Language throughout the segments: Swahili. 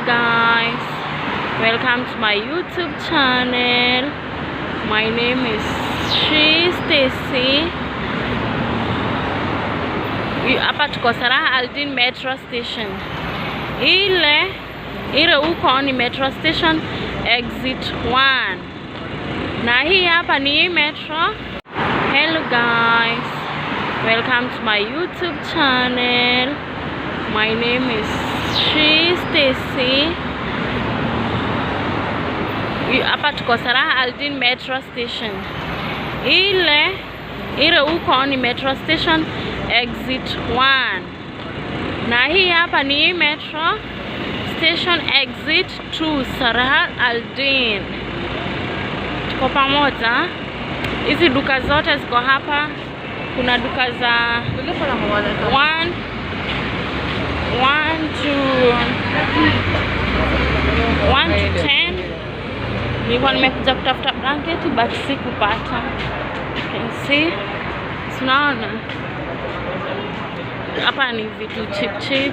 guys, welcome to my YouTube channel. My name is Stacy. Hapa tuko Salah Aldin metro station. Ile huko ni metro station exit 1. Na hii hapa ni metro. Hello guys, welcome to my YouTube channel. My name is Stacy. Hapa tuko Salah Aldin metro station. Ile huko ni metro station exit 1. Na hii hapa ni metro station exit 2 Salah Aldin. Tuko pamoja. Hizi duka zote ziko hapa. Kuna duka za 1 to 10. Nilikuwa nimekuja kutafuta blanketi but sikupata. You can see. Tunaona hapa ni vitu cheap.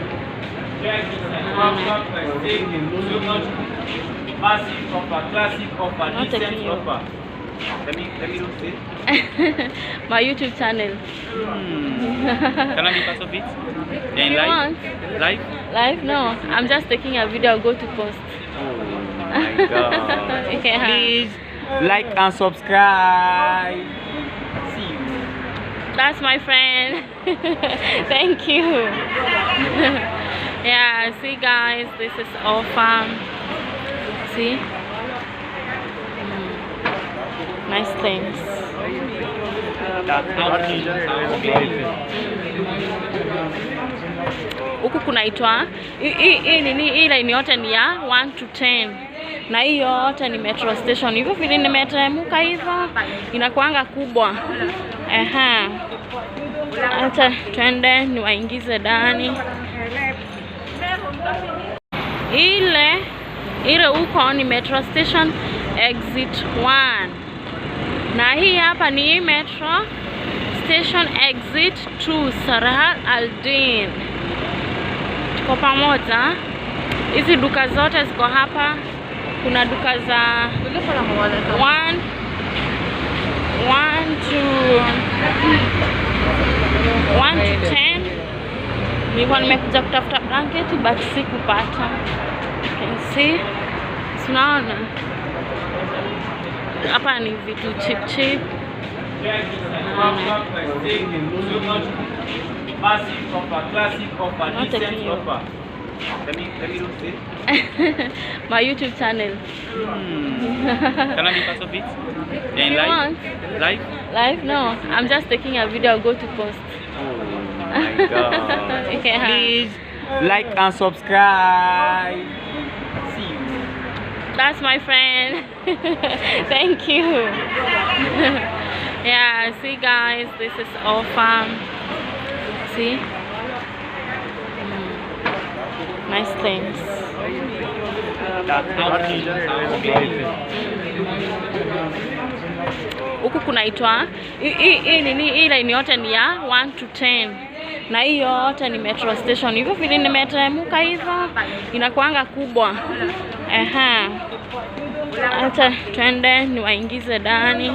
My YouTube channel. Can I be part of it? Yeah, in live? Live? No. I'm just taking a video. I'll go to post. Oh my god. Okay, please like and subscribe. See you. That's my friend. Thank you. Yeah, see guys, this is all farm. See? Nice things. Huku kunaitwa hii line yote ni ya 1 to 10. Na hii yote ni metro station. Hivyo vile nimetemuka hivyo inakuanga kubwa. Acha twende niwaingize ndani. Ile huko ni metro station exit 1. Na hii hapa ni metro station exit 2 Salah Aldin. Tuko pamoja. Hizi duka zote ziko hapa. Kuna duka za 1 to 10. Nilikuwa nimekuja kutafuta blanketi but sikupata. You can see. Tunaona hapa ni vitu cheap. My YouTube channel. Can I be part of it? Yeah, in live? No. I'm just taking a video. I'll go to post. Oh my god. Okay, please like and subscribe. See you. That's my friend. Thank you. Yeah, see guys, this is all farm. See? Nice things. Huku kunaitwa hii line yote ni ya 1 to 10. Na hii yote ni metro station. Hivyo vile nimetemuka hivyo inakuanga kubwa. Acha twende niwaingize ndani.